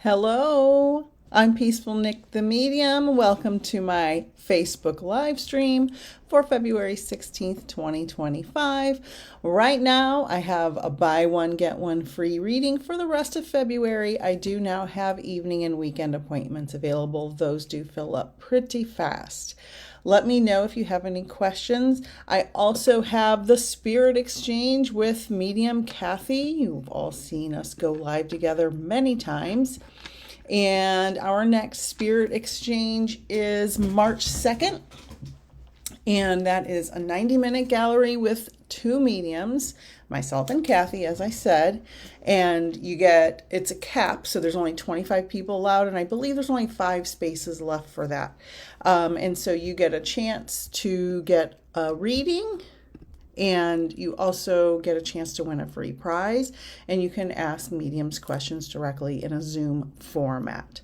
Hello, I'm Peaceful Nick the Medium. Welcome to my Facebook live stream for February 16th, 2025. Right now, I have a buy one, get one free reading for the rest of February. I do now have evening and weekend appointments available. Those do fill up pretty fast. Let me know if you have any questions. I also have the Spirit Exchange with Medium Kathy. You've all seen us go live together many times. And our next Spirit Exchange is March 2nd. And that is a 90-minute gallery with two mediums, myself and Kathy, as I said. And it's a cap, so there's only 25 people allowed, and I believe there's only 5 spaces left for that. And so you get a chance to get a reading, and you also get a chance to win a free prize, and you can ask mediums questions directly in a Zoom format.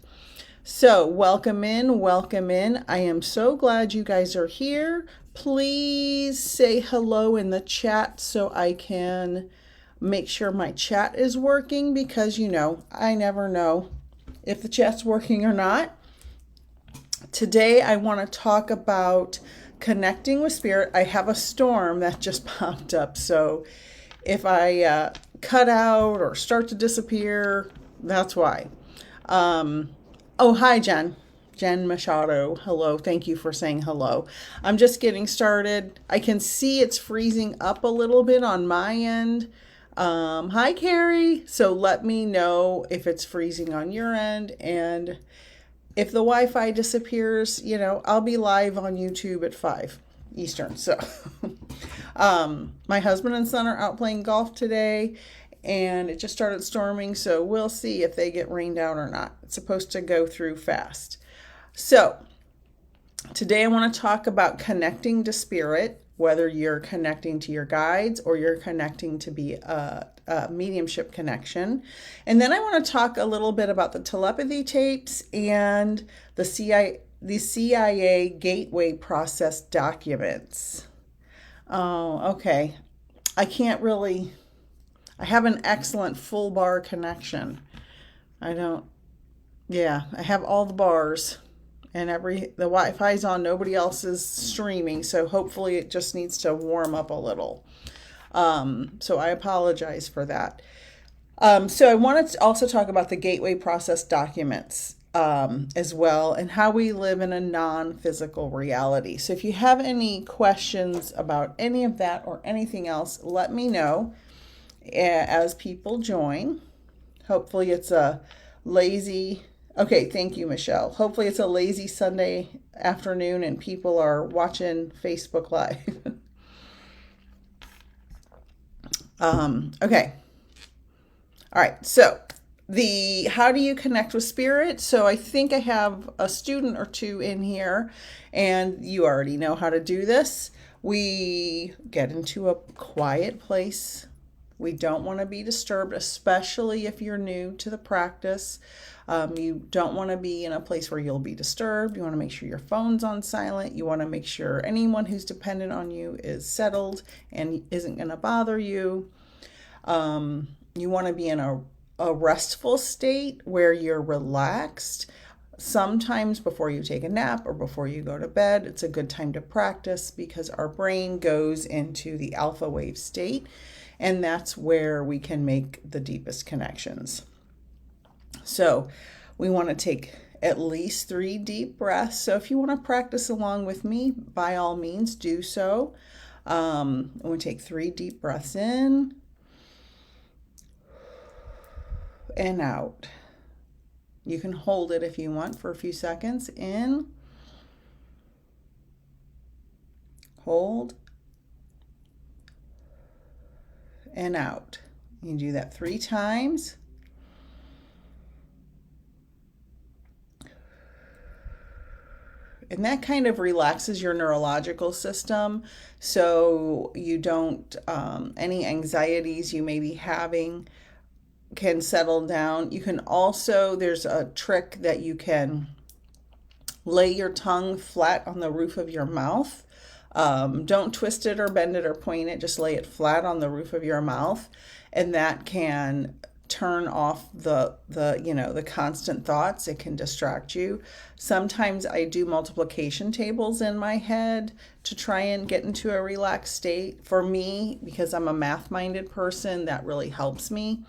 So welcome in, welcome in. I am so glad you guys are here. Please say hello in the chat so I can make sure my chat is working, because I never know if the chat's working or not. Today I want to talk about connecting with spirit. I have a storm that just popped up, so if I cut out or start to disappear, that's why. Oh, hi, Jen Machado. Hello. Thank you for saying hello. I'm just getting started. I can see it's freezing up a little bit on my end. Hi, Carrie. So let me know if it's freezing on your end, and if the Wi-Fi disappears, I'll be live on YouTube at 5 Eastern. So my husband and son are out playing golf today, and it just started storming, so we'll see if they get rained out or not. It's supposed to go through fast. So today I want to talk about connecting to spirit, whether you're connecting to your guides or you're connecting to be a mediumship connection. And then I want to talk a little bit about the telepathy tapes and the CIA gateway process documents. Oh, okay. I have an excellent full bar connection. I have all the bars, and the Wi-Fi's on, nobody else is streaming, so hopefully it just needs to warm up a little. So I apologize for that. So I wanted to also talk about the gateway process documents as well, and how we live in a non-physical reality. So if you have any questions about any of that or anything else, let me know as people join. Hopefully it's a lazy... Okay, thank you, Michelle. Hopefully it's a lazy Sunday afternoon and people are watching Facebook Live. Okay. All right, so how do you connect with spirit? So I think I have a student or two in here, and you already know how to do this. We get into a quiet place. We don't want to be disturbed, especially if you're new to the practice. You don't want to be in a place where you'll be disturbed. You want to make sure your phone's on silent. You want to make sure anyone who's dependent on you is settled and isn't going to bother you. You want to be in a restful state where you're relaxed. Sometimes before you take a nap or before you go to bed, it's a good time to practice, because our brain goes into the alpha wave state, and that's where we can make the deepest connections. So we want to take at least 3 deep breaths. So if you want to practice along with me, by all means do so. We take 3 deep breaths in and out. You can hold it if you want for a few seconds. In, hold, and out. You do that 3 times. And that kind of relaxes your neurological system, so you don't, any anxieties you may be having can settle down. You can also, there's a trick that you can lay your tongue flat on the roof of your mouth. Don't twist it or bend it or point it, just lay it flat on the roof of your mouth, and that can turn off the constant thoughts. It can distract you. Sometimes I do multiplication tables in my head to try and get into a relaxed state. For me, because I'm a math-minded person, that really helps me.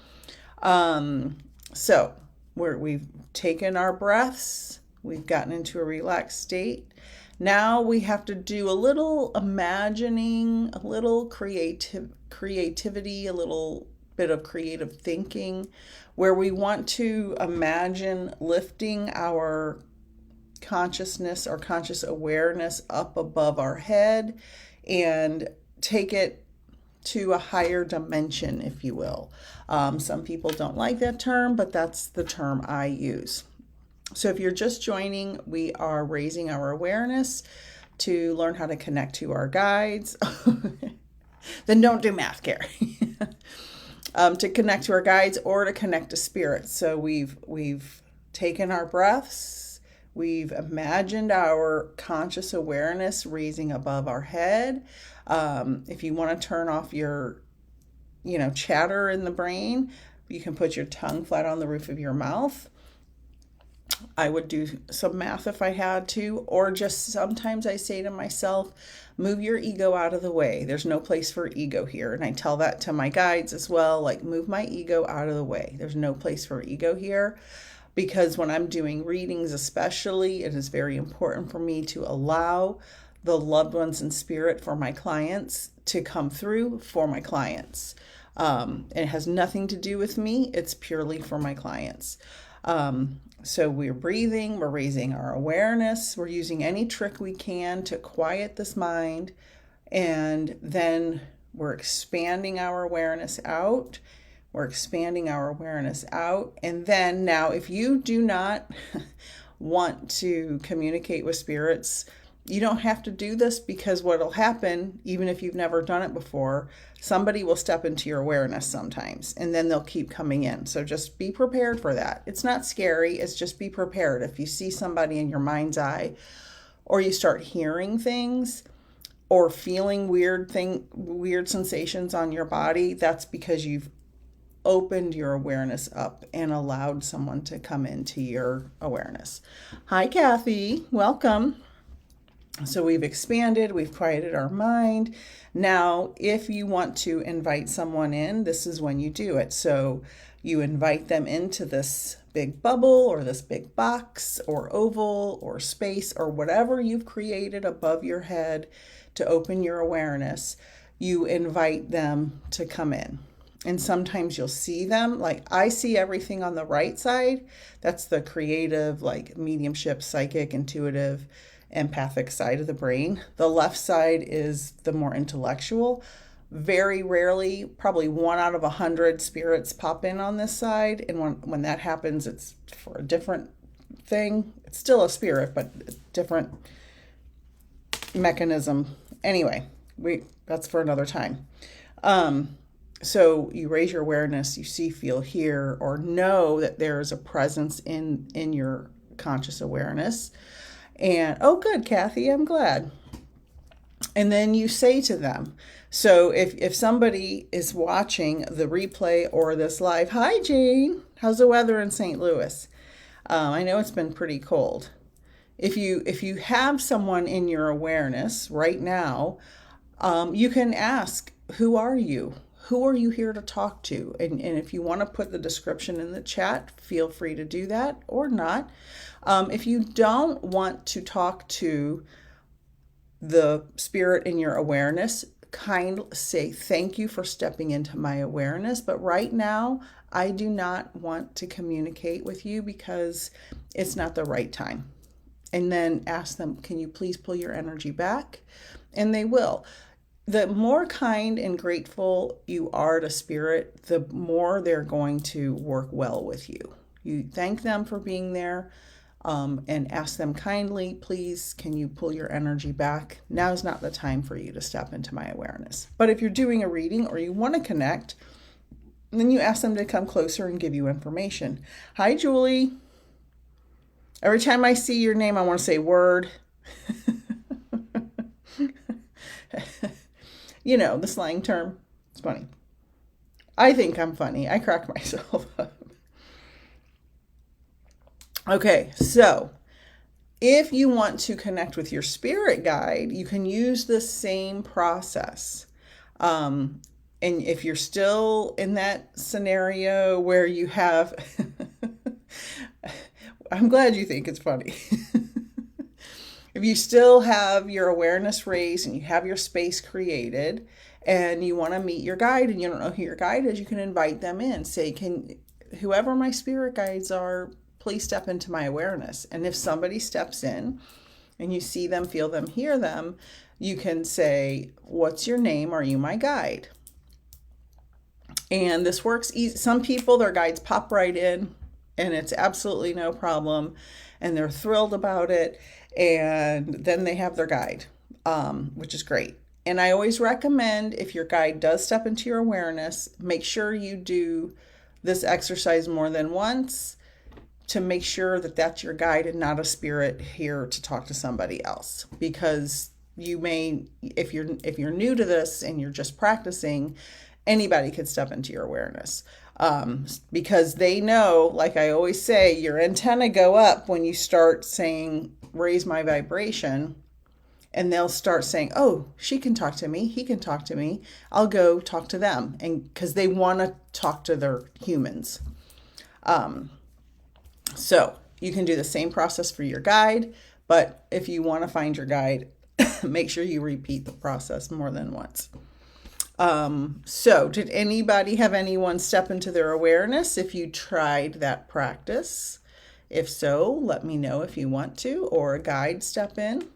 So we've taken our breaths, we've gotten into a relaxed state. Now we have to do a little imagining, a little creativity, a little bit of creative thinking, where we want to imagine lifting our consciousness or conscious awareness up above our head and take it to a higher dimension, if you will. Some people don't like that term, but that's the term I use. So if you're just joining, we are raising our awareness to learn how to connect to our guides. Then don't do math, Gary. To connect to our guides or to connect to spirits. So we've taken our breaths, we've imagined our conscious awareness raising above our head. If you want to turn off your, chatter in the brain, you can put your tongue flat on the roof of your mouth. I would do some math if I had to, or just sometimes I say to myself, move your ego out of the way. There's no place for ego here. And I tell that to my guides as well, like move my ego out of the way. There's no place for ego here, because when I'm doing readings especially, it is very important for me to allow the loved ones in spirit for my clients to come through for my clients. It has nothing to do with me. It's purely for my clients. So we're breathing, we're raising our awareness, we're using any trick we can to quiet this mind, and then we're expanding our awareness out. We're expanding our awareness out. And then now, if you do not want to communicate with spirits, you don't have to do this, because what'll happen, even if you've never done it before, somebody will step into your awareness sometimes, and then they'll keep coming in. So just be prepared for that. It's not scary. It's just be prepared. If you see somebody in your mind's eye, or you start hearing things or feeling weird sensations on your body, that's because you've opened your awareness up and allowed someone to come into your awareness. Hi, Kathy. Welcome. So we've expanded, we've quieted our mind. Now, if you want to invite someone in, this is when you do it. So you invite them into this big bubble or this big box or oval or space or whatever you've created above your head to open your awareness. You invite them to come in. And sometimes you'll see them, like I see everything on the right side. That's the creative, like mediumship, psychic, intuitive, empathic side of the brain. The left side is the more intellectual. Very rarely, probably 1 out of 100 spirits pop in on this side. And when that happens, it's for a different thing. It's still a spirit, but a different mechanism. Anyway, that's for another time. So you raise your awareness, you see, feel, hear, or know that there is a presence in your conscious awareness. And, oh, good, Kathy, I'm glad. And then you say to them, so if somebody is watching the replay or this live, hi, Jane, how's the weather in St. Louis? I know it's been pretty cold. If you have someone in your awareness right now, you can ask, who are you? Who are you here to talk to? And if you want to put the description in the chat, feel free to do that or not. If you don't want to talk to the spirit in your awareness, say thank you for stepping into my awareness. But right now, I do not want to communicate with you because it's not the right time. And then ask them, can you please pull your energy back? And they will. The more kind and grateful you are to spirit, the more they're going to work well with you. You thank them for being there, and ask them kindly, please, can you pull your energy back? Now is not the time for you to step into my awareness. But if you're doing a reading or you want to connect, then you ask them to come closer and give you information. Hi, Julie. Every time I see your name, I want to say word. You know, the slang term. It's funny. I think I'm funny. I crack myself up. Okay, so if you want to connect with your spirit guide, you can use the same process. And if you're still in that scenario where you have, I'm glad you think it's funny. If you still have your awareness raised and you have your space created and you want to meet your guide and you don't know who your guide is, you can invite them in. Say, whoever my spirit guides are, please step into my awareness. And if somebody steps in and you see them, feel them, hear them, you can say, what's your name? Are you my guide? And this works easy. Some people, their guides pop right in and it's absolutely no problem. And they're thrilled about it. And then they have their guide, which is great. And I always recommend, if your guide does step into your awareness, make sure you do this exercise more than once to make sure that that's your guide and not a spirit here to talk to somebody else. Because you may, if you're new to this and you're just practicing, anybody could step into your awareness. Because they know, like I always say, your antenna go up when you start saying, raise my vibration, and they'll start saying, oh, she can talk to me, he can talk to me, I'll go talk to them. And because they want to talk to their humans. So you can do the same process for your guide, but if you want to find your guide, make sure you repeat the process more than once. So did anybody have anyone step into their awareness if you tried that practice? If so, let me know if you want to, or a guide step in.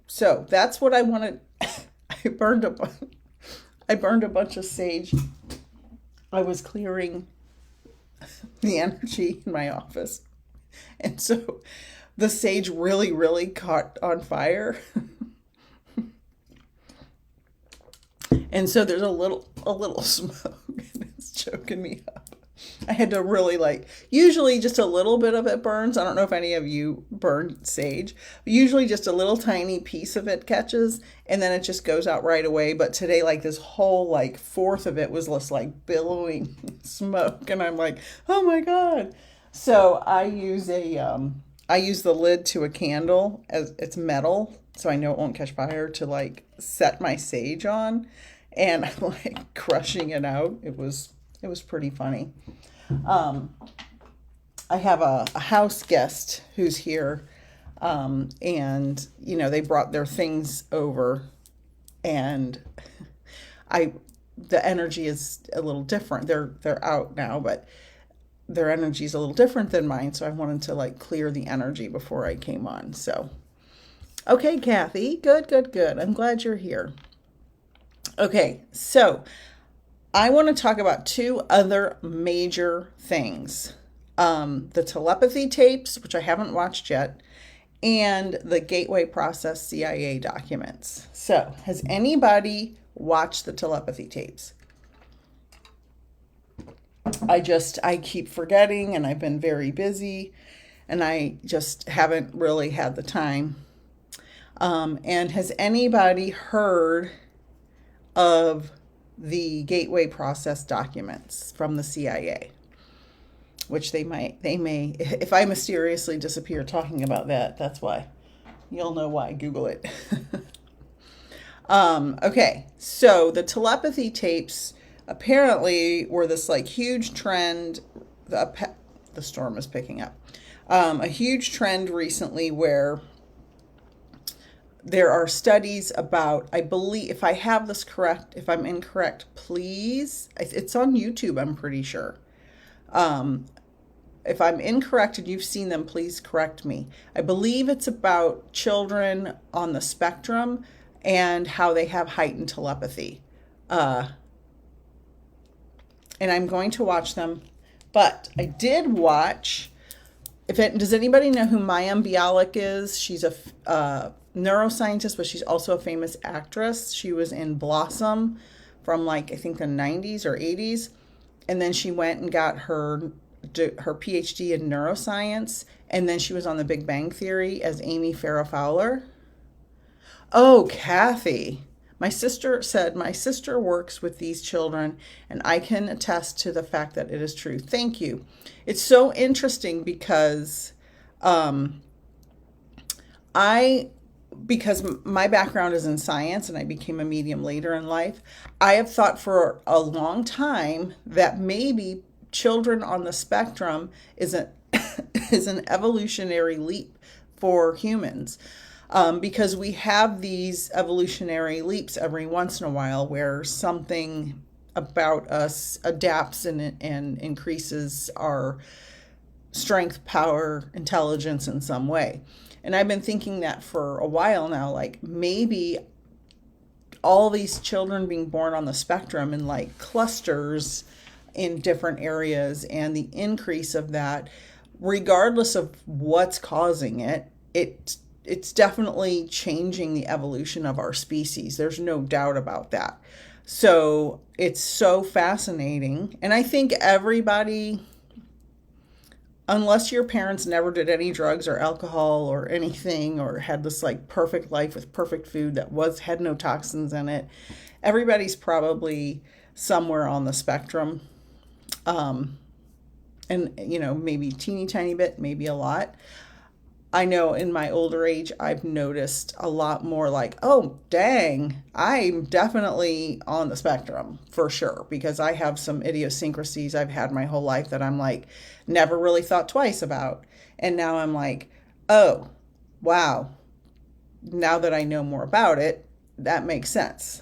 So that's what I wanted. I burned a bunch of sage. I was clearing the energy in my office. And so the sage really, really caught on fire. And so there's a little smoke and it's choking me up. I had to really usually just a little bit of it burns. I don't know if any of you burn sage, but usually just a little tiny piece of it catches and then it just goes out right away. But today, this whole fourth of it was just billowing smoke. And I'm like, oh my God. So I use the lid to a candle, as it's metal, so I know it won't catch fire, to set my sage on, and I'm crushing it out. It was pretty funny. I have a house guest who's here, and they brought their things over, and the energy is a little different. They're out now, but their energy is a little different than mine, so I wanted to clear the energy before I came on. So, okay, Kathy, good. I'm glad you're here. Okay, so I want to talk about two other major things. The telepathy tapes, which I haven't watched yet, and the Gateway Process CIA documents. So, has anybody watched the telepathy tapes? I keep forgetting, and I've been very busy, and I just haven't really had the time. And has anybody heard of the Gateway Process documents from the CIA? Which they may, if I mysteriously disappear talking about that, that's why. You'll know why. Google it. Okay, so the telepathy tapes apparently were this huge trend. The storm is picking up. A huge trend recently where there are studies about, I believe, if I have this correct, if I'm incorrect, please, it's on YouTube, I'm pretty sure. If I'm incorrect and you've seen them, please correct me. I believe it's about children on the spectrum and how they have heightened telepathy. And I'm going to watch them. But I did watch, does anybody know who Mayim Bialik is? She's a neuroscientist, but she's also a famous actress. She was in Blossom from I think the 90s or 80s. And then she went and got her PhD in neuroscience. And then she was on The Big Bang Theory as Amy Farrah Fowler. Oh, Kathy. My sister said, my sister works with these children, and I can attest to the fact that it is true. Thank you. It's so interesting because because my background is in science and I became a medium later in life, I have thought for a long time that maybe children on the spectrum is an evolutionary leap for humans. Because we have these evolutionary leaps every once in a while where something about us adapts and increases our strength, power, intelligence in some way. And I've been thinking that for a while now, like maybe all these children being born on the spectrum in like clusters in different areas, and the increase of that, regardless of what's causing it, it's definitely changing the evolution of our species. There's no doubt about that. So it's so fascinating. And I think everybody, unless your parents never did any drugs or alcohol or anything, or had this like perfect life with perfect food that had no toxins in it, everybody's probably somewhere on the spectrum. And, maybe teeny tiny bit, maybe a lot. I know in my older age, I've noticed a lot more like, oh, dang, I'm definitely on the spectrum for sure, because I have some idiosyncrasies I've had my whole life that I'm like, never really thought twice about. And now I'm like, oh, wow. Now that I know more about it, that makes sense.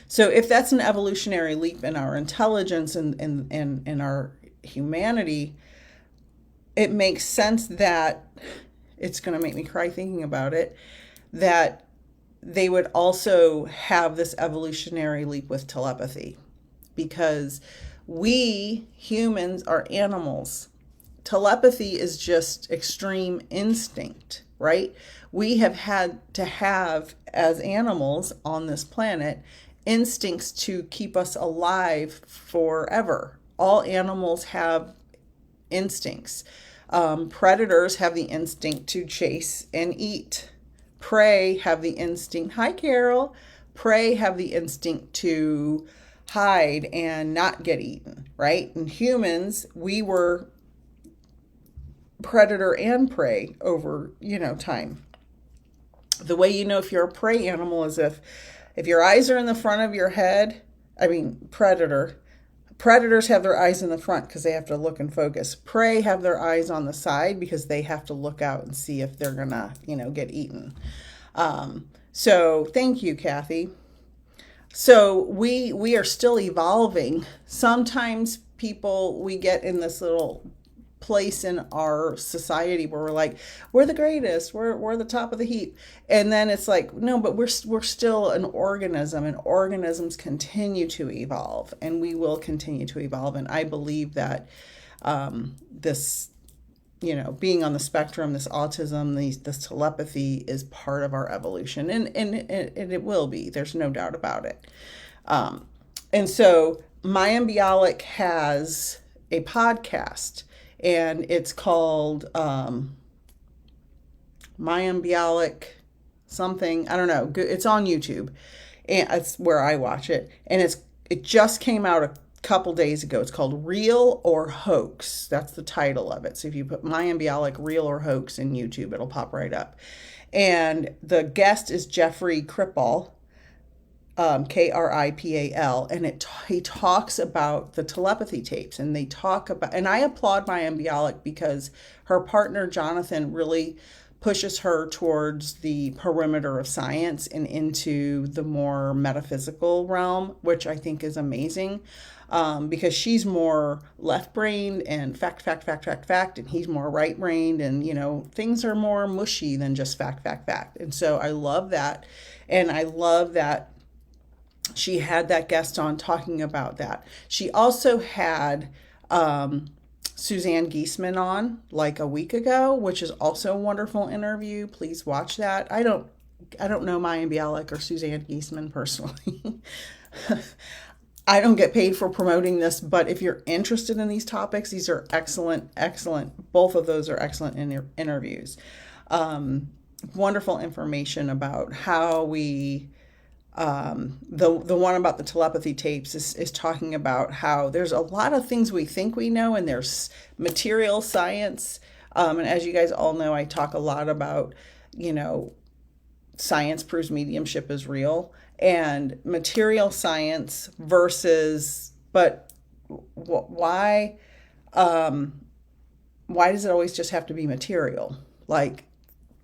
So if that's an evolutionary leap in our intelligence and in our humanity, it makes sense that, it's going to make me cry thinking about it, that they would also have this evolutionary leap with telepathy, because we humans are animals. Telepathy is just extreme instinct, right? We have had to have, as animals on this planet, instincts to keep us alive forever. All animals have instincts. Predators have the instinct to chase and eat. Prey have the instinct. Hi, Carol. Prey have the instinct to hide and not get eaten, right? And humans, we were predator and prey over, time. The way you know if you're a prey animal is if your eyes are in the front of your head, Predators have their eyes in the front because they have to look and focus. Prey have their eyes on the side because they have to look out and see if they're gonna, get eaten. So thank you, Kathy. So we are still evolving. Sometimes we get in this little place in our society where we're like, we're the greatest, we're the top of the heap, and then it's like, no, but we're still an organism, and organisms continue to evolve, and we will continue to evolve. And I believe that this, being on the spectrum, this autism, this telepathy is part of our evolution, and it will be. There's no doubt about it. And so Mayim Bialik has a podcast, and it's called Mayim Bialik something. I don't know. It's on YouTube, and it's where I watch it. And it just came out a couple days ago. It's called Real or Hoax. That's the title of it. So if you put Mayim Bialik Real or Hoax in YouTube, it'll pop right up. And the guest is Jeffrey Kripal. Kripal, and he talks about the telepathy tapes, and and I applaud Mayim Bialik because her partner Jonathan really pushes her towards the perimeter of science and into the more metaphysical realm, which I think is amazing, because she's more left-brained and fact, and he's more right-brained, and things are more mushy than just fact. And so I love that, and I love that she had that guest on talking about that. She also had Suzanne Giesemann on like a week ago, which is also a wonderful interview. Please watch that. I don't know Mayim Bialik or Suzanne Giesemann personally. I don't get paid for promoting this, but if you're interested in these topics, these are excellent. Both of those are excellent interviews. wonderful information about how we, the one about the telepathy tapes is talking about how there's a lot of things we think we know, and there's material science. And as you guys all know, I talk a lot about, science proves mediumship is real, and material science versus, but why does it always just have to be material? Like,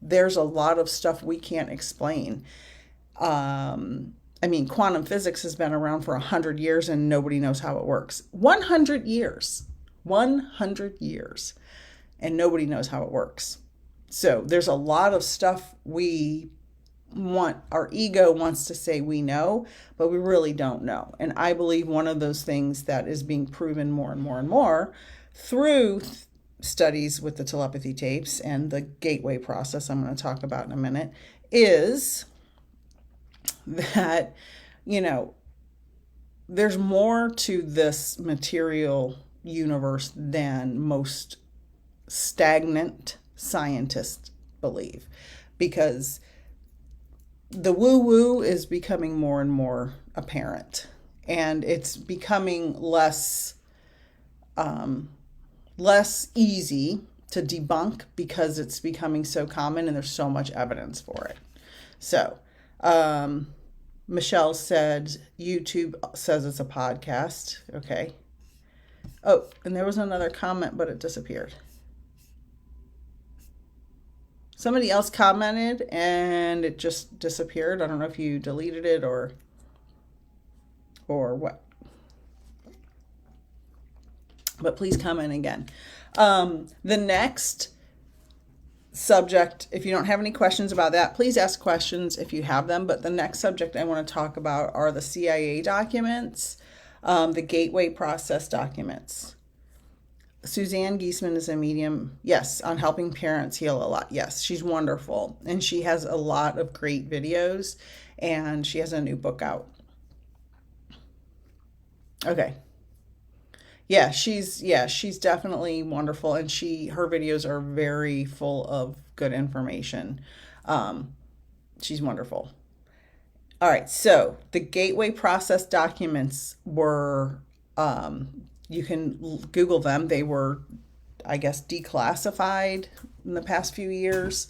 there's a lot of stuff we can't explain. Quantum physics has been around for 100 years and nobody knows how it works. 100 years. 100 years. And nobody knows how it works. So there's a lot of stuff our ego wants to say we know, but we really don't know. And I believe one of those things that is being proven more and more and more through studies with the telepathy tapes and the gateway process I'm going to talk about in a minute is that, there's more to this material universe than most stagnant scientists believe, because the woo-woo is becoming more and more apparent, and it's becoming less easy to debunk because it's becoming so common and there's so much evidence for it. So, Michelle said YouTube says it's a podcast. Okay. Oh, and there was another comment, but it disappeared. Somebody else commented and it just disappeared. I don't know if you deleted it or what. But please comment again. The next subject, if you don't have any questions about that, please ask questions if you have them. But the next subject I want to talk about are the CIA documents, the gateway process documents. Suzanne Giesman is a medium, yes, on helping parents heal a lot. Yes, she's wonderful. And she has a lot of great videos, and she has a new book out. Okay. Yeah, she's definitely wonderful, and her videos are very full of good information. She's wonderful. All right, so the gateway process documents were, you can Google them. They were, I guess, declassified in the past few years.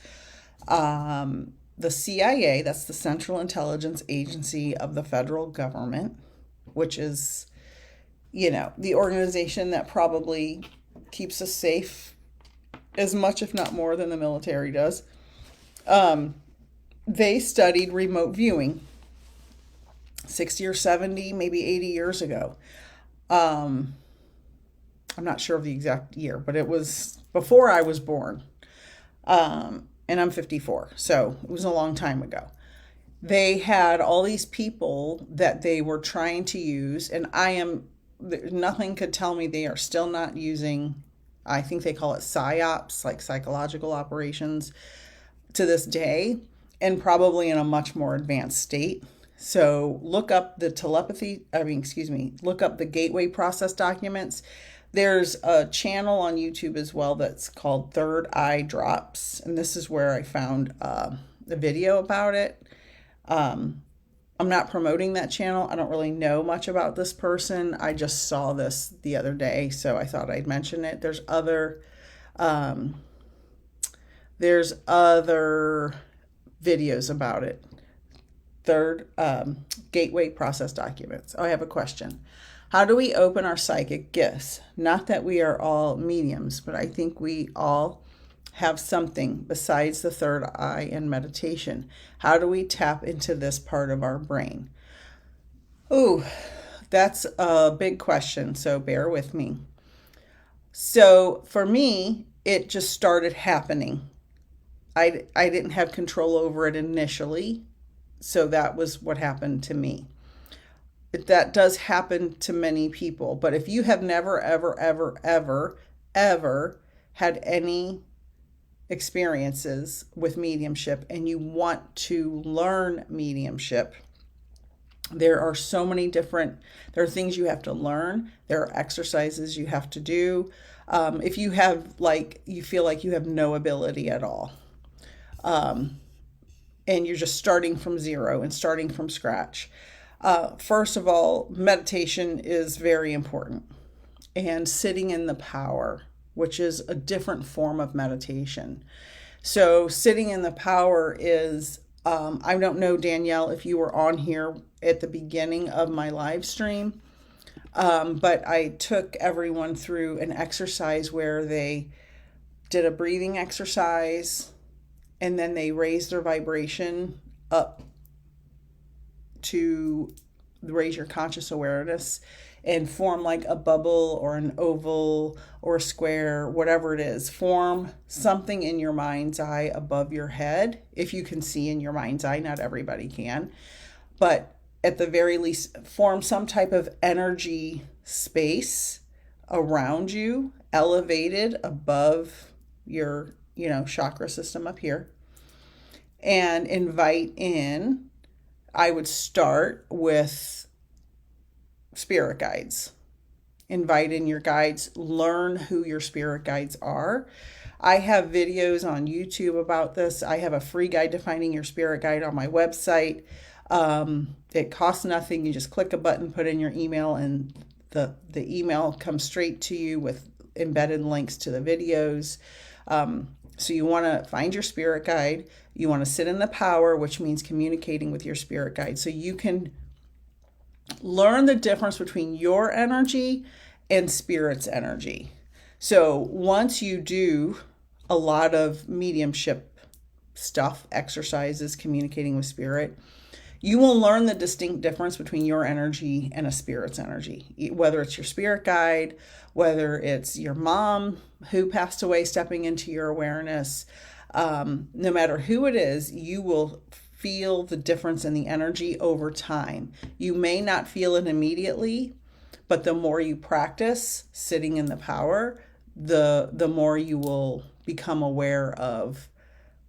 The CIA, that's the Central Intelligence Agency of the federal government, which is, the organization that probably keeps us safe as much, if not more, than the military does. They studied remote viewing 60 or 70, maybe 80 years ago. I'm not sure of the exact year, but it was before I was born. And I'm 54, so it was a long time ago. They had all these people that they were trying to use, and nothing could tell me they are still not using, I think they call it PSYOPs, like psychological operations, to this day, and probably in a much more advanced state. So look up the look up the gateway process documents. There's a channel on YouTube as well that's called Third Eye Drops, and this is where I found the video about it. I'm not promoting that channel. I don't really know much about this person. I just saw this the other day, so I thought I'd mention it. There's other videos about it. Third, gateway process documents. Oh, I have a question. How do we open our psychic gifts? Not that we are all mediums, but I think we all have something besides the third eye and meditation. How do we tap into this part of our brain? Ooh, that's a big question, so bear with me. So for me, it just started happening. I didn't have control over it initially, so that was what happened to me. That does happen to many people, but if you have never, ever, ever, ever, ever had any experiences with mediumship and you want to learn mediumship, there are so many there are things you have to learn. There are exercises you have to do. If you have, you feel like you have no ability at all. and you're just starting from zero and starting from scratch. First of all, meditation is very important, and sitting in the power, which is a different form of meditation. So, sitting in the power is, I don't know, Danielle, if you were on here at the beginning of my live stream, but I took everyone through an exercise where they did a breathing exercise, and then they raised their vibration up to raise your conscious awareness and form like a bubble or an oval or a square, whatever it is. Form something in your mind's eye above your head. If you can see in your mind's eye, not everybody can, but at the very least, form some type of energy space around you, elevated above your, chakra system up here, and invite in. I would start with spirit guides. Invite in your guides, learn who your spirit guides are. I have videos on YouTube about this. I have a free guide to finding your spirit guide on my website. It costs nothing. You just click a button, put in your email, and the email comes straight to you with embedded links to the videos. So you want to find your spirit guide. You want to sit in the power, which means communicating with your spirit guide. So you can learn the difference between your energy and spirit's energy. So once you do a lot of mediumship stuff, exercises, communicating with spirit, you will learn the distinct difference between your energy and a spirit's energy, whether it's your spirit guide, whether it's your mom who passed away stepping into your awareness. No matter who it is, you will feel the difference in the energy over time. You may not feel it immediately, but the more you practice sitting in the power, the more you will become aware of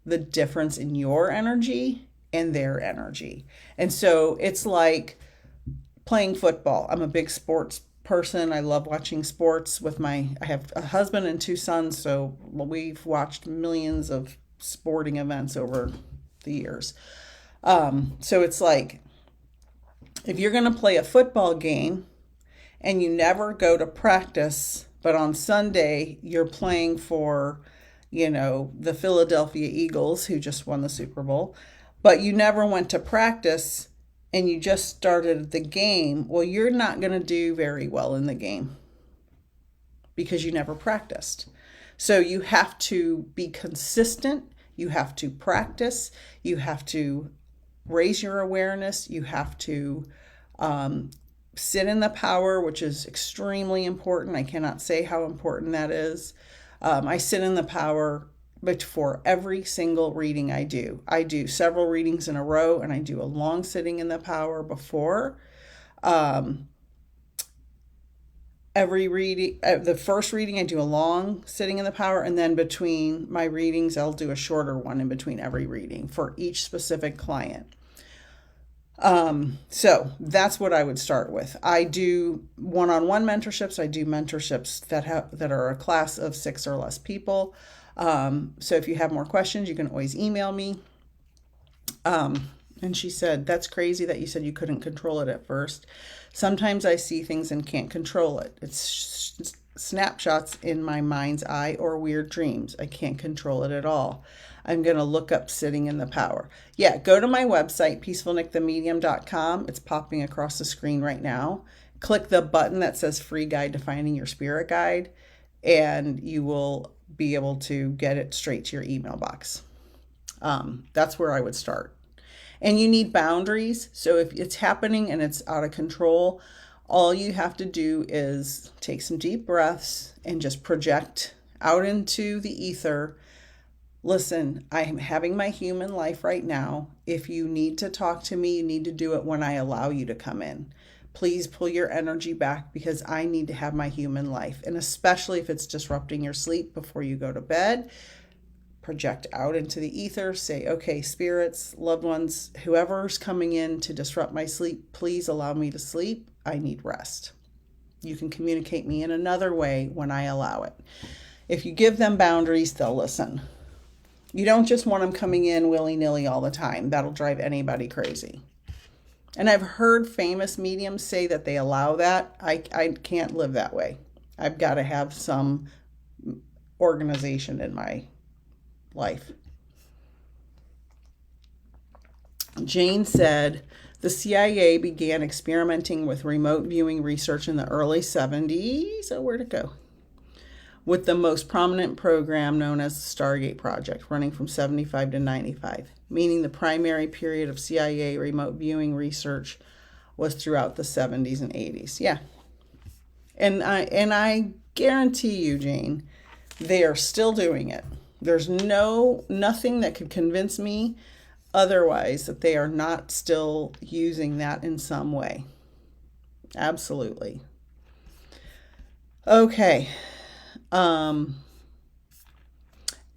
the difference in your energy and their energy. And so it's like playing football. I'm a big sports person. I love watching sports I have a husband and 2 sons, so we've watched millions of sporting events over the years. So it's like, if you're going to play a football game and you never go to practice, but on Sunday you're playing for, the Philadelphia Eagles, who just won the Super Bowl, but you never went to practice and you just started the game, well, you're not going to do very well in the game because you never practiced. So you have to be consistent. You have to practice. You have to raise your awareness. You have to sit in the power, which is extremely important. I cannot say how important that is. I sit in the power before every single reading I do. I do several readings in a row, and I do a long sitting in the power before. Every reading, the first reading, I do a long sitting in the power, and then between my readings, I'll do a shorter one in between every reading for each specific client. So that's what I would start with. I do one-on-one mentorships. I do mentorships that are a class of 6 or less people. So if you have more questions, you can always email me. And she said, that's crazy that you said you couldn't control it at first. Sometimes I see things and can't control it. It's snapshots in my mind's eye or weird dreams. I can't control it at all. I'm going to look up sitting in the power. Yeah, go to my website, peacefulnikthemedium.com. It's popping across the screen right now. Click the button that says free guide to finding your spirit guide, and you will be able to get it straight to your email box. That's where I would start. And you need boundaries. So if it's happening and it's out of control, all you have to do is take some deep breaths and just project out into the ether. Listen, I am having my human life right now. If you need to talk to me, you need to do it when I allow you to come in. Please pull your energy back because I need to have my human life. And especially if it's disrupting your sleep before you go to bed, project out into the ether. Say, okay, spirits, loved ones, whoever's coming in to disrupt my sleep, please allow me to sleep. I need rest. You can communicate me in another way when I allow it. If you give them boundaries, they'll listen. You don't just want them coming in willy-nilly all the time. That'll drive anybody crazy. And I've heard famous mediums say that they allow that. I can't live that way. I've got to have some organization in my life. Jane said, the CIA began experimenting with remote viewing research in the early 70s. Oh, where'd it go? With the most prominent program known as the Stargate Project, running from 75 to 95, meaning the primary period of CIA remote viewing research was throughout the 70s and 80s. Yeah. And I guarantee you, Jane, they are still doing it. There's nothing that could convince me otherwise that they are not still using that in some way. Absolutely. Okay.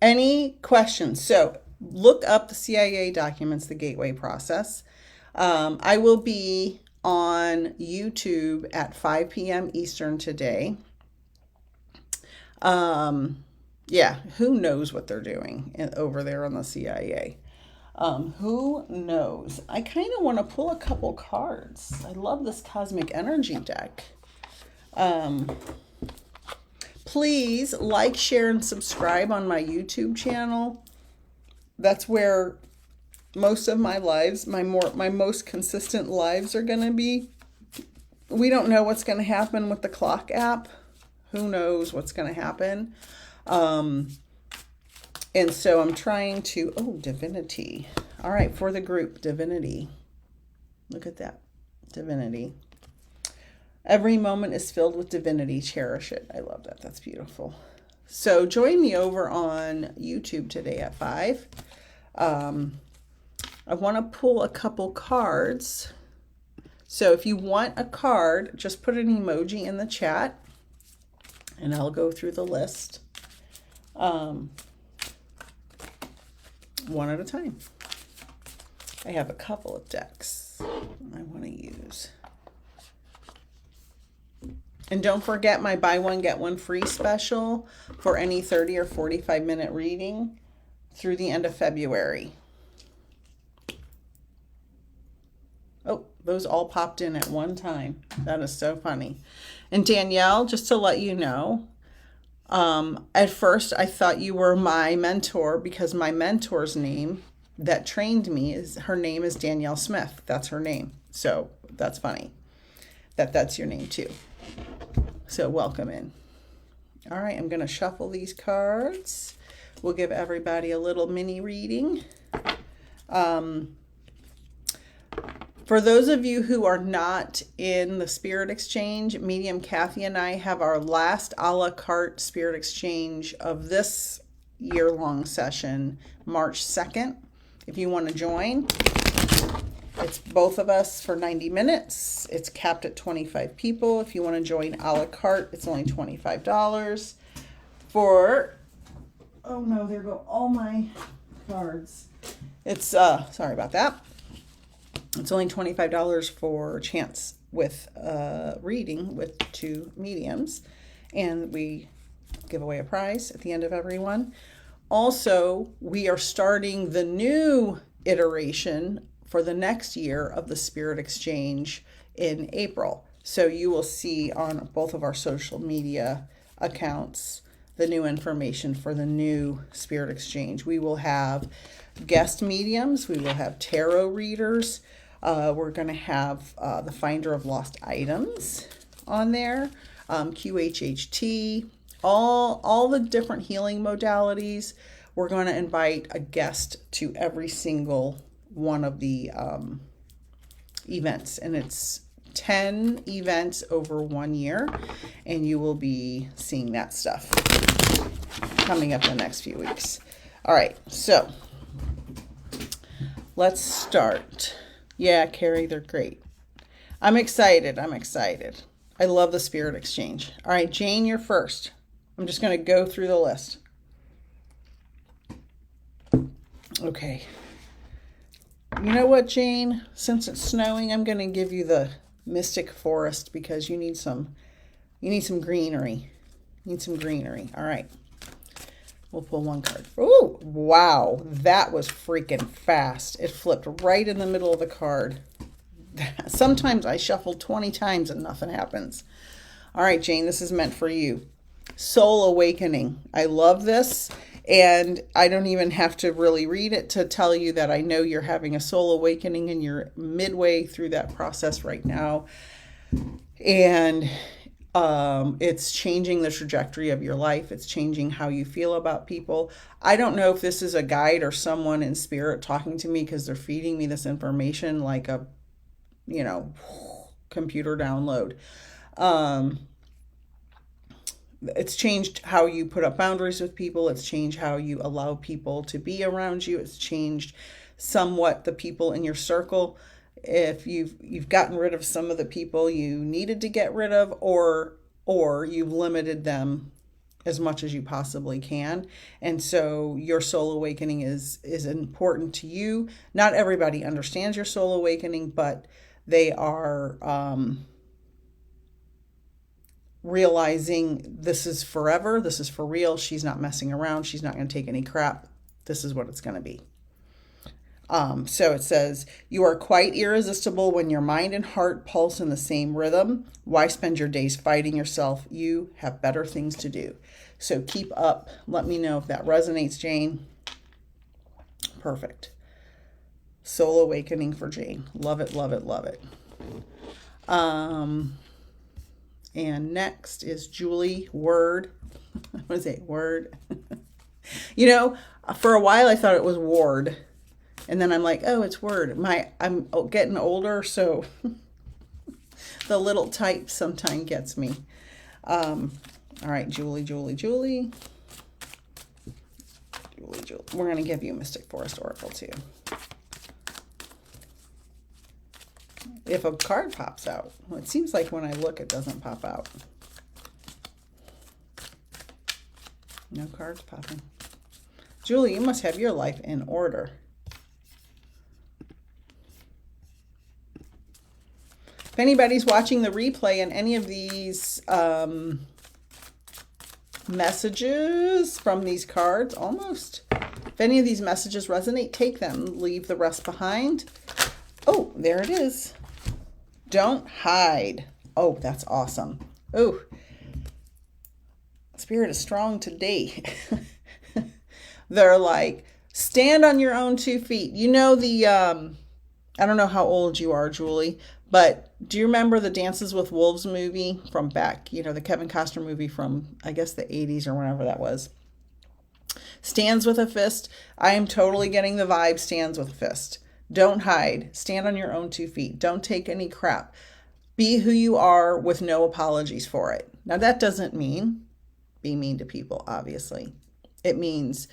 Any questions? So look up the CIA documents, the Gateway Process. I will be on YouTube at 5 p.m. Eastern today. Yeah, who knows what they're doing over there on the CIA? Who knows? I kind of want to pull a couple cards. I love this cosmic energy deck. Please like, share, and subscribe on my YouTube channel. That's where most of my lives, my most consistent lives are going to be. We don't know what's going to happen with the clock app. Who knows what's going to happen? And so I'm trying to, divinity. All right, for the group, divinity. Look at that, divinity. Every moment is filled with divinity. Cherish it. I love that. That's beautiful. So join me over on YouTube today at 5. I want to pull a couple cards. So if you want a card, just put an emoji in the chat and I'll go through the list one at a time. I have a couple of decks I want to use. And don't forget my buy one, get one free special for any 30 or 45 minute reading through the end of February. Oh, those all popped in at one time. That is so funny. And Danielle, just to let you know, at first I thought you were my mentor because my mentor's name that trained me her name is Danielle Smith. That's her name. So that's funny that's your name too. So welcome in. All right, I'm going to shuffle these cards. We'll give everybody a little mini reading. For those of you who are not in the Spirit Exchange, Medium Kathy and I have our last a la carte Spirit Exchange of this year-long session, March 2nd. If you want to join, it's both of us for 90 minutes. It's capped at 25 people. If you want to join a la carte, it's only $25. Oh no, there go all my cards. It's, sorry about that. It's only $25 for chance with reading with 2 mediums. And we give away a prize at the end of every one. Also, we are starting the new iteration for the next year of the Spirit Exchange in April. So you will see on both of our social media accounts the new information for the new Spirit Exchange. We will have guest mediums. We will have tarot readers. We're going to have the Finder of Lost Items on there, QHHT, all the different healing modalities. We're going to invite a guest to every single one of the events, and it's 10 events over 1 year, and you will be seeing that stuff coming up in the next few weeks. All right, so let's start. Yeah, Carrie, they're great. I'm excited. I love the Spirit Exchange. All right, Jane, you're first. I'm just going to go through the list. Okay. You know what, Jane? Since it's snowing, I'm going to give you the Mystic Forest because you need some greenery. All right. We'll pull one card. Oh, wow. That was freaking fast. It flipped right in the middle of the card. Sometimes I shuffle 20 times and nothing happens. All right, Jane, this is meant for you. Soul awakening. I love this. And I don't even have to really read it to tell you that I know you're having a soul awakening and you're midway through that process right now. And it's changing the trajectory of your life. It's changing how you feel about people. I don't know if this is a guide or someone in spirit talking to me because they're feeding me this information like a, computer download. It's changed how you put up boundaries with people. It's changed how you allow people to be around you. It's changed somewhat the people in your circle. If you've gotten rid of some of the people you needed to get rid of, or you've limited them as much as you possibly can. And so your soul awakening is important to you. Not everybody understands your soul awakening, but they are realizing this is forever. This is for real. She's not messing around. She's not going to take any crap. This is what it's going to be. So it says, you are quite irresistible when your mind and heart pulse in the same rhythm. Why spend your days fighting yourself? You have better things to do. So keep up. Let me know if that resonates, Jane. Perfect. Soul awakening for Jane. Love it, love it, love it. And next is Julie Word. What is it? Word. For a while I thought it was Ward. And then I'm like, oh, it's Word. I'm getting older, so the little type sometimes gets me. All right, Julie. We're going to give you Mystic Forest Oracle too. If a card pops out. Well, it seems like when I look, it doesn't pop out. No cards popping. Julie, you must have your life in order. If anybody's watching the replay and any of these messages from these cards, if any of these messages resonate, take them. Leave the rest behind. Oh, there it is. Don't hide. Oh, that's awesome. Oh, Spirit is strong today. They're like, stand on your own 2 feet. I don't know how old you are, Julie, but do you remember the Dances with Wolves movie from back, the Kevin Costner movie from, I guess, the 80s or whenever that was? Stands with a fist. I am totally getting the vibe, stands with a fist. Don't hide. Stand on your own 2 feet. Don't take any crap. Be who you are with no apologies for it. Now, that doesn't mean be mean to people, obviously. It means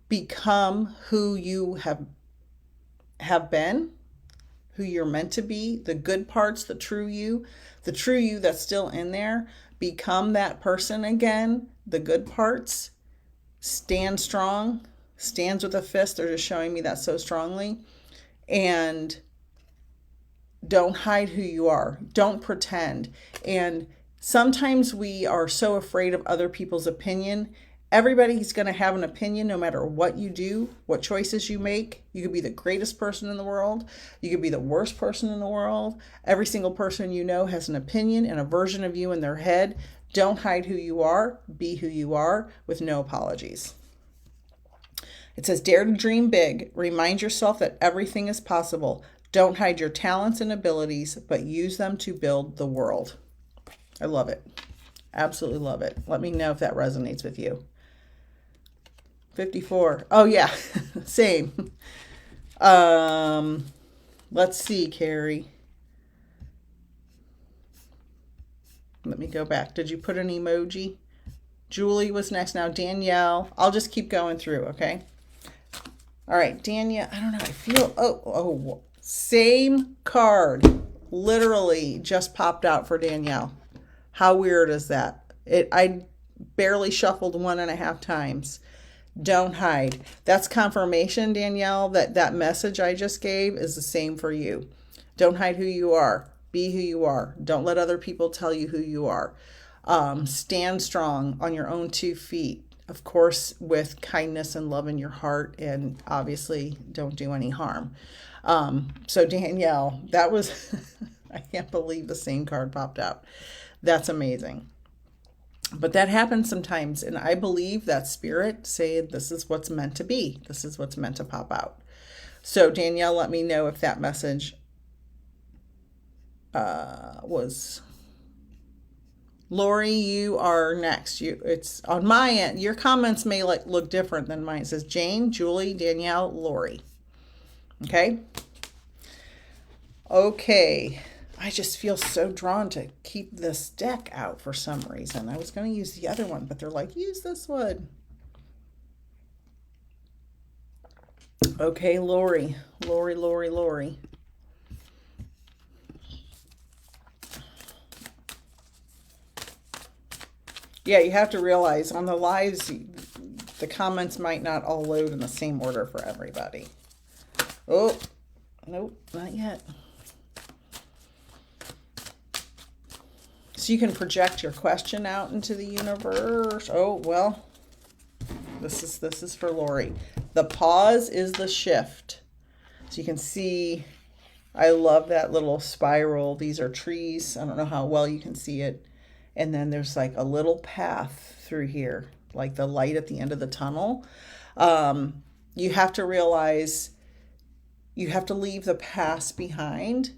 become who you have been, who you're meant to be, the good parts, the true you that's still in there. Become that person again, the good parts. Stand strong. Stands with a fist. They're just showing me that so strongly. And don't hide who you are. Don't pretend. And sometimes we are so afraid of other people's opinion. Everybody's going to have an opinion no matter what you do, what choices you make. You could be the greatest person in the world. You could be the worst person in the world. Every single person you know has an opinion and a version of you in their head. Don't hide who you are. Be who you are with no apologies. It says, dare to dream big. Remind yourself that everything is possible. Don't hide your talents and abilities, but use them to build the world. I love it. Absolutely love it. Let me know if that resonates with you. 54. Oh, yeah. Same. Let's see, Carrie. Let me go back. Did you put an emoji? Julie was next. Now Danielle. I'll just keep going through, okay? All right, Danielle. I don't know. I feel... Oh, same card. Literally just popped out for Danielle. How weird is that? I barely shuffled 1.5 times. Don't hide. That's confirmation, Danielle, that message I just gave is the same for you. Don't hide who you are. Be who you are. Don't let other people tell you who you are. Stand strong on your own 2 feet. Of course, with kindness and love in your heart, and obviously don't do any harm. So Danielle, that was, I can't believe the same card popped out. That's amazing. But that happens sometimes, and I believe that spirit said this is what's meant to be. This is what's meant to pop out. So Danielle, let me know if that message was... Lori, you are next. It's on my end. Your comments may look different than mine. It says Jane, Julie, Danielle, Lori. Okay. Okay. I just feel so drawn to keep this deck out for some reason. I was going to use the other one, but they're like, use this one. Okay, Lori. Lori. Yeah, you have to realize on the lives, the comments might not all load in the same order for everybody. Oh, nope, not yet. So you can project your question out into the universe. Oh, well, this is for Lori. The pause is the shift. So you can see, I love that little spiral. These are trees. I don't know how well you can see it. And then there's like a little path through here, like the light at the end of the tunnel. You have to realize you have to leave the past behind.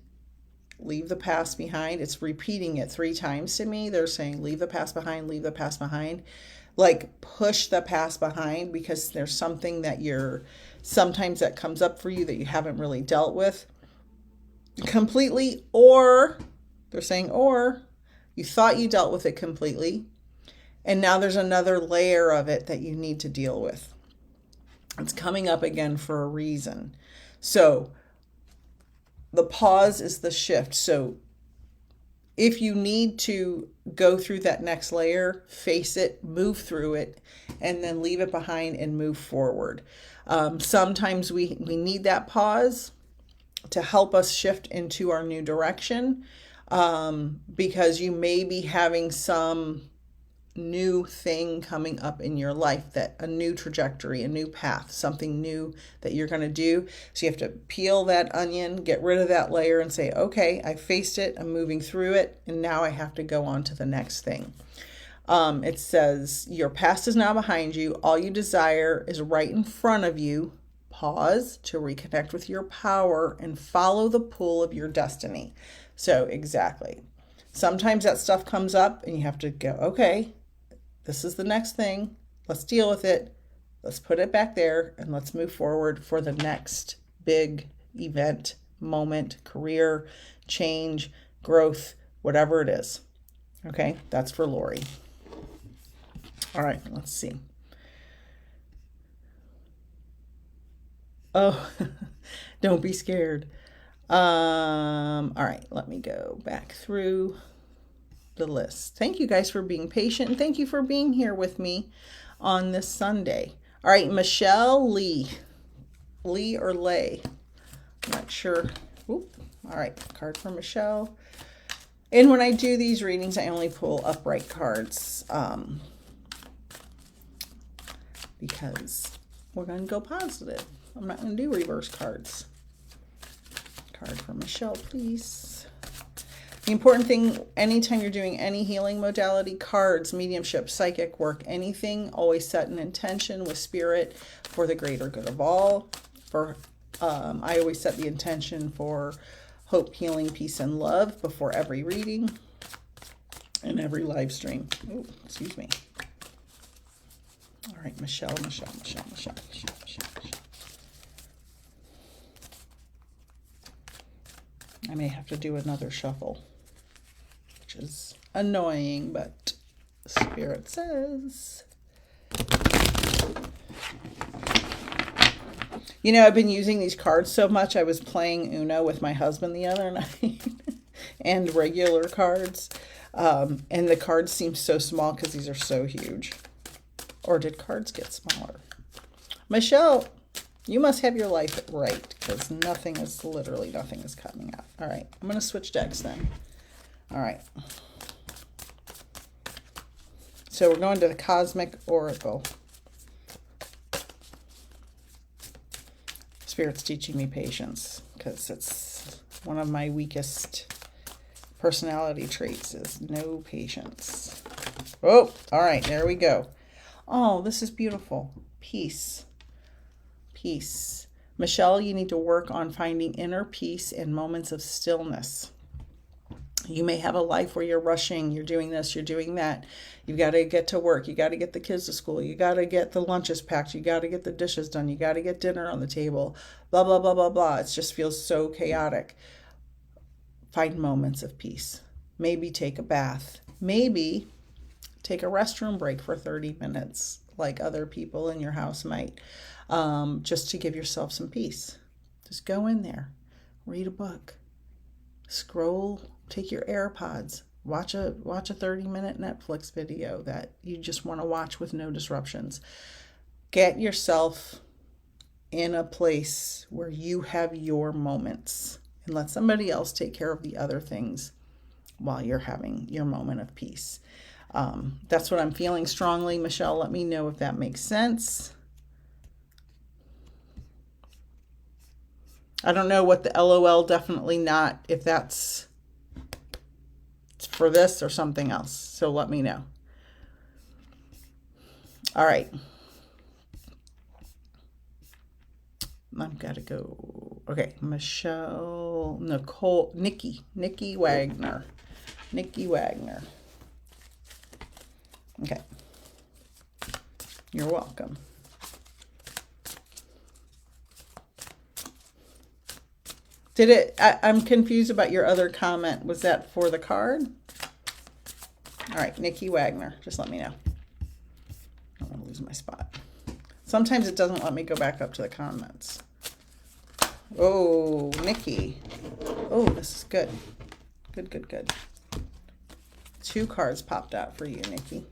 Leave the past behind. It's repeating it 3 times to me. They're saying, leave the past behind, leave the past behind. Like push the past behind, because there's something that sometimes that comes up for you that you haven't really dealt with completely, or they're saying, or you thought you dealt with it completely, and now there's another layer of it that you need to deal with. It's coming up again for a reason. So the pause is the shift. So if you need to go through that next layer, face it, move through it, and then leave it behind and move forward. Sometimes we need that pause to help us shift into our new direction. Because you may be having some new thing coming up in your life, that a new trajectory, a new path, something new that you're going to do. So you have to peel that onion, get rid of that layer and say, okay, I faced it, I'm moving through it, and now I have to go on to the next thing. It says, your past is now behind you. All you desire is right in front of you. Pause to reconnect with your power and follow the pull of your destiny. So exactly. Sometimes that stuff comes up and you have to go, okay, this is the next thing. Let's deal with it. Let's put it back there and let's move forward for the next big event, moment, career, change, growth, whatever it is. Okay, that's for Lori. All right, let's see. Oh, don't be scared. All right, let me go back through the list. Thank you guys for being patient, and thank you for being here with me on this Sunday. All right, Michelle Lee or Lay, I'm not sure. Oop. All right, card for Michelle. And when I do these readings, I only pull upright cards because we're going to go positive. I'm not going to do reverse cards. Card for Michelle, please. The important thing, anytime you're doing any healing modality, cards, mediumship, psychic work, anything, always set an intention with spirit for the greater good of all. I always set the intention for hope, healing, peace, and love before every reading and every live stream. Oh, excuse me. All right, Michelle. I may have to do another shuffle, which is annoying, but Spirit says. You know, I've been using these cards so much. I was playing Uno with my husband the other night and regular cards. And the cards seem so small because these are so huge. Or did cards get smaller? Michelle, you must have your life right because literally nothing is coming up. All right, I'm going to switch decks then. All right. So we're going to the Cosmic Oracle. Spirit's teaching me patience because it's one of my weakest personality traits is no patience. Oh, all right, there we go. Oh, this is beautiful. Peace. Peace. Michelle, you need to work on finding inner peace in moments of stillness. You may have a life where you're rushing, you're doing this, you're doing that. You've got to get to work. You got to get the kids to school. You got to get the lunches packed. You got to get the dishes done. You got to get dinner on the table. Blah, blah, blah, blah, blah. It just feels so chaotic. Find moments of peace. Maybe take a bath. Maybe take a restroom break for 30 minutes, like other people in your house might, just to give yourself some peace. Just go in there, read a book, scroll, take your AirPods, watch a 30-minute Netflix video that you just want to watch with no disruptions. Get yourself in a place where you have your moments and let somebody else take care of the other things while you're having your moment of peace. That's what I'm feeling strongly. Michelle, let me know if that makes sense. I don't know what the LOL, definitely not, if that's for this or something else. So let me know. All right. I've got to go. Okay. Michelle, Nicole, Nikki Wagner. Nikki Wagner. Okay. You're welcome. I'm confused about your other comment. Was that for the card? All right, Nikki Wagner, just let me know. I don't want to lose my spot. Sometimes it doesn't let me go back up to the comments. Oh, Nikki. Oh, this is good. Good. 2 cards popped out for you, Nikki.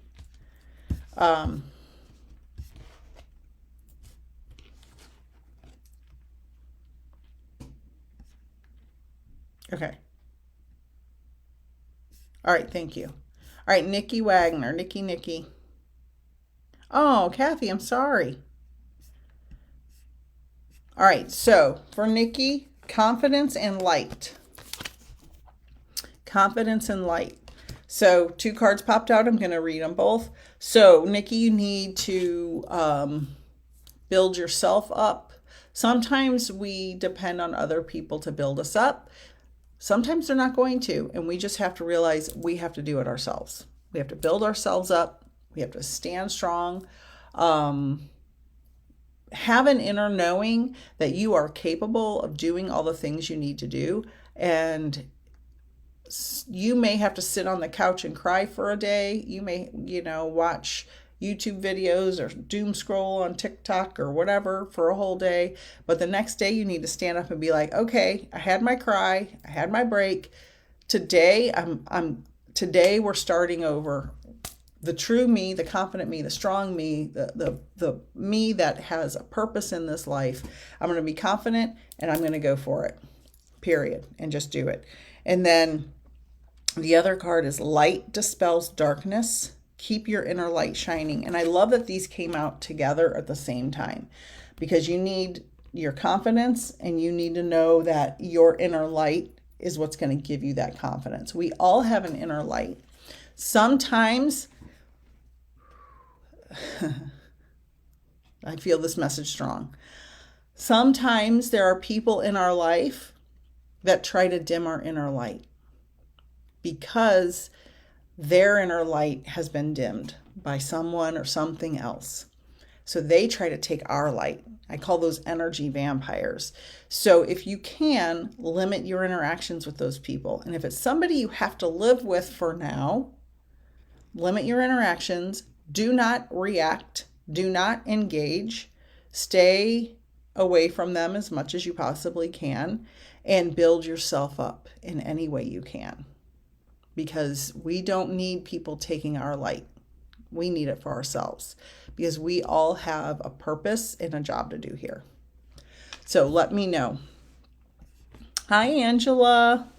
Okay. All right, thank you. All right, Nikki Wagner. Nikki. Oh, Kathy, I'm sorry. All right, so for Nikki, confidence and light. Confidence and light. So 2 cards popped out. I'm going to read them both. So Nikki, you need to build yourself up. Sometimes we depend on other people to build us up. Sometimes they're not going to, and we just have to realize we have to do it ourselves. We have to build ourselves up. We have to stand strong. Have an inner knowing that you are capable of doing all the things you need to do. And you may have to sit on the couch and cry for a day. You may, watch YouTube videos or doom scroll on TikTok or whatever for a whole day. But the next day you need to stand up and be like, okay, I had my cry. I had my break. Today today we're starting over. The true me, the confident me, the strong me, the me that has a purpose in this life. I'm going to be confident and I'm going to go for it. Period. And just do it. And then the other card is light dispels darkness. Keep your inner light shining. And I love that these came out together at the same time because you need your confidence and you need to know that your inner light is what's going to give you that confidence. We all have an inner light. Sometimes I feel this message strong. Sometimes there are people in our life that try to dim our inner light because their inner light has been dimmed by someone or something else. So they try to take our light. I call those energy vampires. So if you can, limit your interactions with those people. And if it's somebody you have to live with for now, limit your interactions. Do not react. Do not engage. Stay away from them as much as you possibly can and build yourself up in any way you can. Because we don't need people taking our light. We need it for ourselves because we all have a purpose and a job to do here. So let me know. Hi, Angela.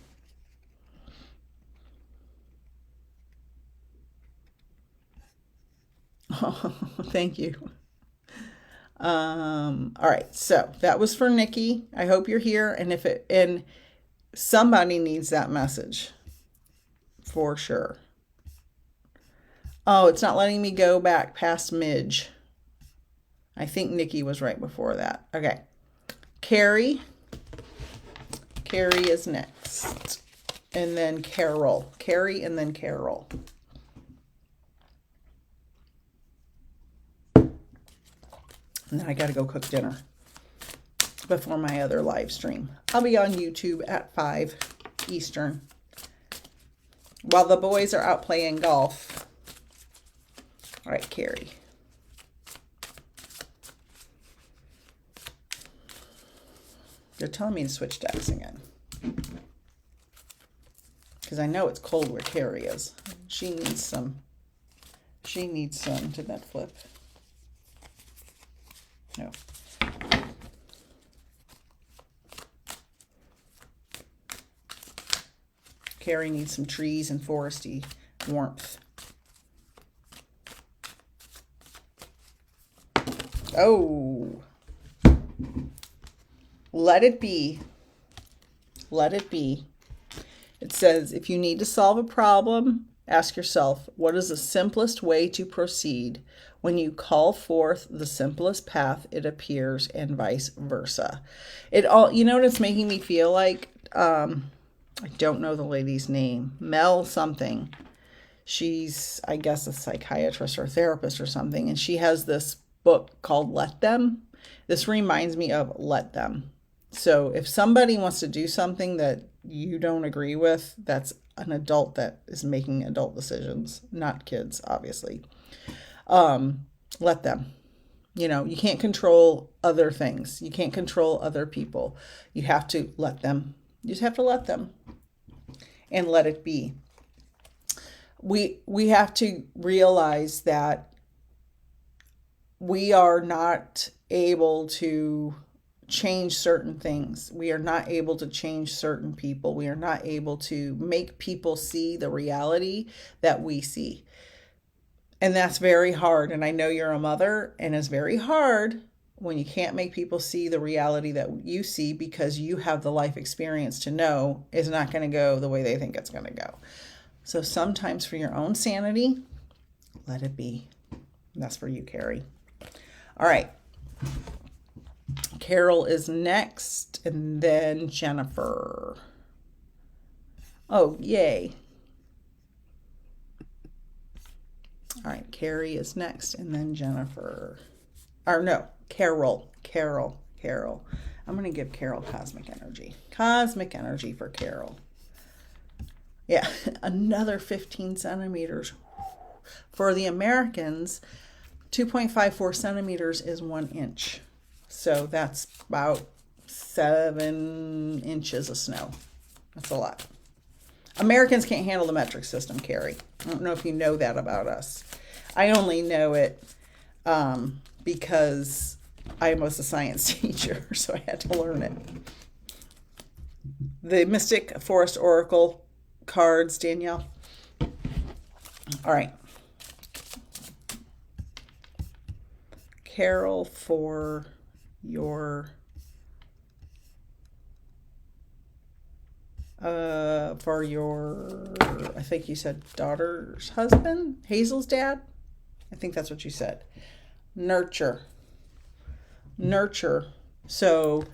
Thank you. All right, so that was for Nikki. I hope you're here, and somebody needs that message for sure. Oh, it's not letting me go back past Midge. I think Nikki was right before that. Okay. Carrie. Carrie is next. And then Carol. Carrie and then Carol. And then I got to go cook dinner before my other live stream. I'll be on YouTube at 5 Eastern while the boys are out playing golf. All right, Carrie. They're telling me to switch decks again. Because I know it's cold where Carrie is. She needs some. Did that flip? No. Carrie needs some trees and foresty warmth. Oh. Let it be. Let it be. It says, if you need to solve a problem, ask yourself, what is the simplest way to proceed? When you call forth the simplest path, it appears, and vice versa. You know what it's making me feel like? I don't know the lady's name. Mel something. She's, I guess, a psychiatrist or therapist or something. And she has this book called Let Them. This reminds me of Let Them. So if somebody wants to do something that you don't agree with, that's an adult that is making adult decisions, not kids, obviously. Let them. You can't control other things. You can't control other people. You have to let them. You just have to let them and let it be. We have to realize that we are not able to change certain things. We are not able to change certain people. We are not able to make people see the reality that we see. And that's very hard. And I know you're a mother, and it's very hard when you can't make people see the reality that you see, because you have the life experience to know it's not going to go the way they think it's going to go. So sometimes for your own sanity, let it be. And that's for you, Carrie. All right. Carol is next, and then Jennifer. Oh, yay. All right, Carrie is next, and then Jennifer. Or no, Carol. I'm going to give Carol cosmic energy. Cosmic energy for Carol. Yeah, another 15 centimeters. For the Americans, 2.54 centimeters is 1 inch. So that's about 7 inches of snow. That's a lot. Americans can't handle the metric system, Carrie. I don't know if you know that about us. I only know it because I was a science teacher, so I had to learn it. The Mystic Forest Oracle cards, Danielle. All right. Carol, for your I think you said daughter's husband, Hazel's dad. I think that's what you said. Nurture. So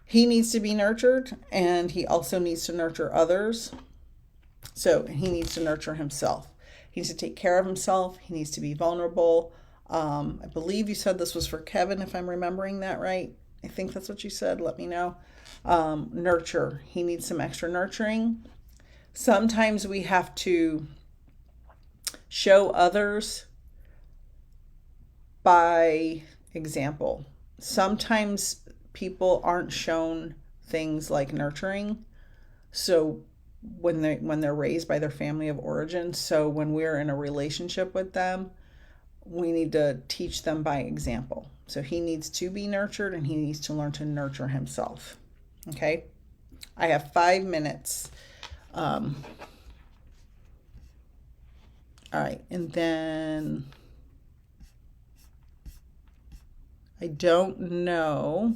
he needs to be nurtured, and he also needs to nurture others. So he needs to nurture himself. He needs to take care of himself. He needs to be vulnerable. I believe you said this was for Kevin, if I'm remembering that right. I think that's what you said. Let me know. Nurture. He needs some extra nurturing. Sometimes we have to show others by example. Sometimes people aren't shown things like nurturing. So when they're raised by their family of origin, so when we're in a relationship with them, we need to teach them by example. So he needs to be nurtured, and he needs to learn to nurture himself. Okay? I have 5 minutes. All right. And then I don't know.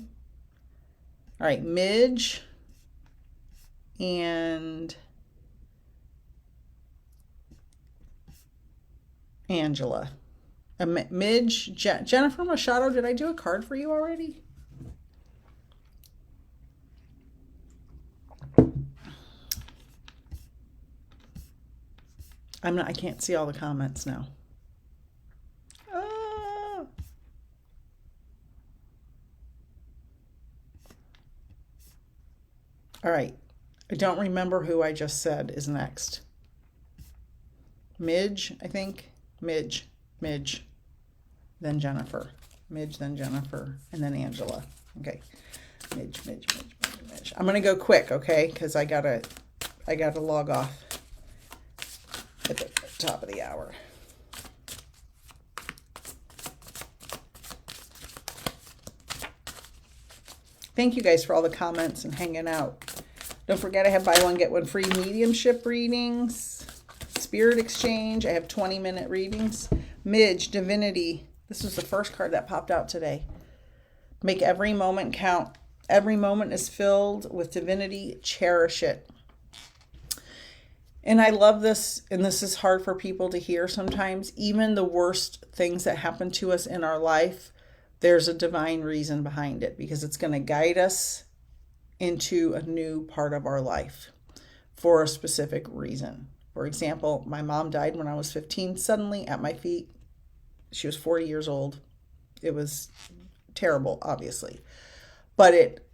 All right, Midge and Angela. Midge, Jennifer Machado, did I do a card for you already? I can't see all the comments now. All right. I don't remember who I just said is next. Midge, I think. Midge. Then Jennifer. Midge, then Jennifer, and then Angela. Okay. Midge. I'm going to go quick, okay? Because I gotta log off at the top of the hour. Thank you guys for all the comments and hanging out. Don't forget I have buy one, get one free mediumship readings, spirit exchange. I have 20-minute readings. Midge, divinity. This was the first card that popped out today. Make every moment count. Every moment is filled with divinity. Cherish it. And I love this, and this is hard for people to hear sometimes. Even the worst things that happen to us in our life, there's a divine reason behind it, because it's going to guide us into a new part of our life for a specific reason. For example, my mom died when I was 15, suddenly at my feet. She was 40 years old. It was terrible, obviously. But it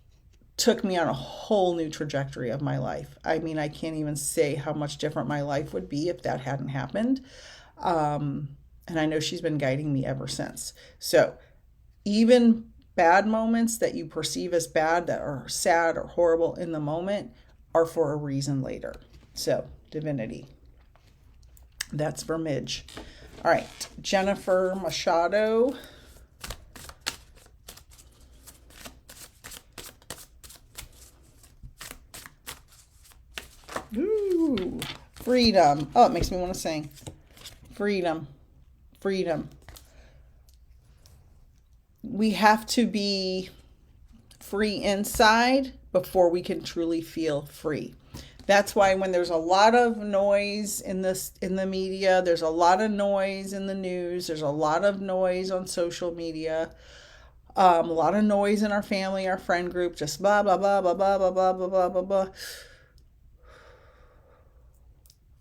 took me on a whole new trajectory of my life. I mean, I can't even say how much different my life would be if that hadn't happened. And I know she's been guiding me ever since. So even bad moments that you perceive as bad, that are sad or horrible in the moment, are for a reason later. So, divinity. That's for Midge. All right, Jennifer Machado. Ooh, freedom. Oh, it makes me want to sing. Freedom. We have to be free inside before we can truly feel free. That's why when there's a lot of noise in the media, there's a lot of noise in the news, there's a lot of noise on social media, a lot of noise in our family, our friend group, just blah, blah, blah, blah, blah, blah, blah, blah, blah, blah, blah.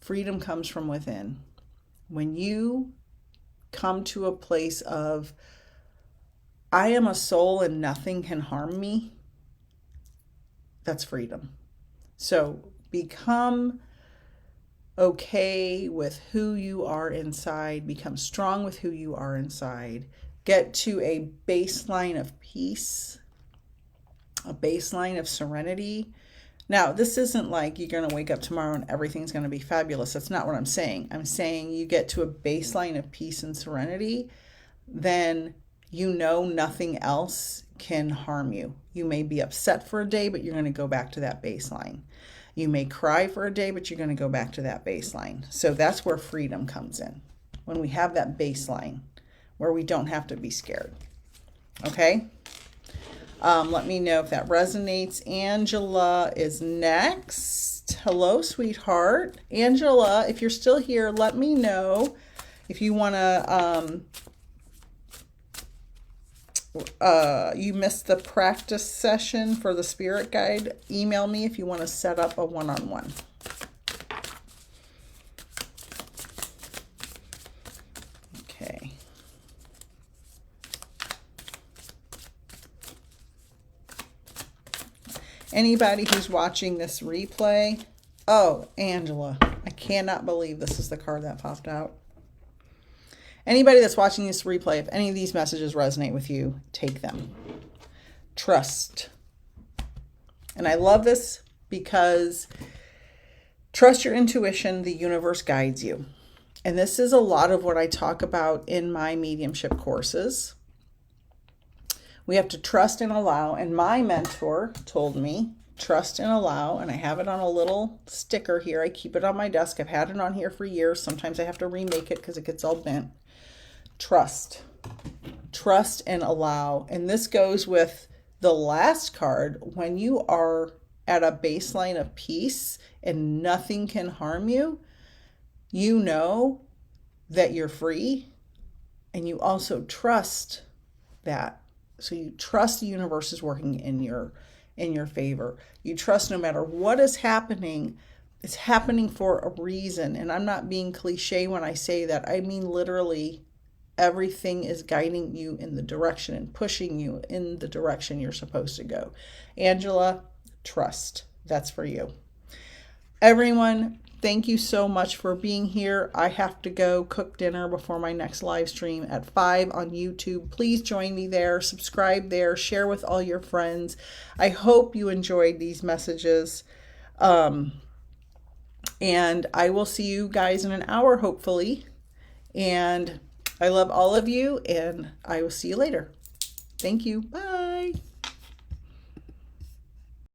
Freedom comes from within. When you come to a place of, I am a soul and nothing can harm me, that's freedom. So become okay with who you are inside. Become strong with who you are inside. Get to a baseline of peace, a baseline of serenity. Now, this isn't like you're going to wake up tomorrow and everything's going to be fabulous. That's not what I'm saying. I'm saying you get to a baseline of peace and serenity, then you know nothing else can harm you. You may be upset for a day, but you're going to go back to that baseline. You may cry for a day, but you're going to go back to that baseline. So that's where freedom comes in, when we have that baseline where we don't have to be scared. Okay? Let me know if that resonates. Angela is next. Hello, sweetheart. Angela, if you're still here, let me know if you want to... you missed the practice session for the spirit guide. Email me if you want to set up a one-on-one. Okay. Anybody who's watching this replay, oh, Angela, I cannot believe this is the card that popped out. Anybody that's watching this replay, if any of these messages resonate with you, take them. Trust. And I love this because trust your intuition, the universe guides you. And this is a lot of what I talk about in my mediumship courses. We have to trust and allow. And my mentor told me, trust and allow. And I have it on a little sticker here. I keep it on my desk. I've had it on here for years. Sometimes I have to remake it because it gets all bent. Trust. trust and allow. And this goes with the last card. When you are at a baseline of peace and nothing can harm you, you know that you're free, and you also trust that. So you trust the universe is working in your favor. You trust no matter what is happening, it's happening for a reason. And I'm not being cliche when I say that. I mean literally everything is guiding you in the direction and pushing you in the direction you're supposed to go. Angela, trust. That's for you. Everyone, thank you so much for being here. I have to go cook dinner before my next live stream at 5 on YouTube. Please join me there, subscribe there, share with all your friends. I hope you enjoyed these messages. And I will see you guys in an hour, hopefully. And I love all of you, and I will see you later. Thank you. Bye.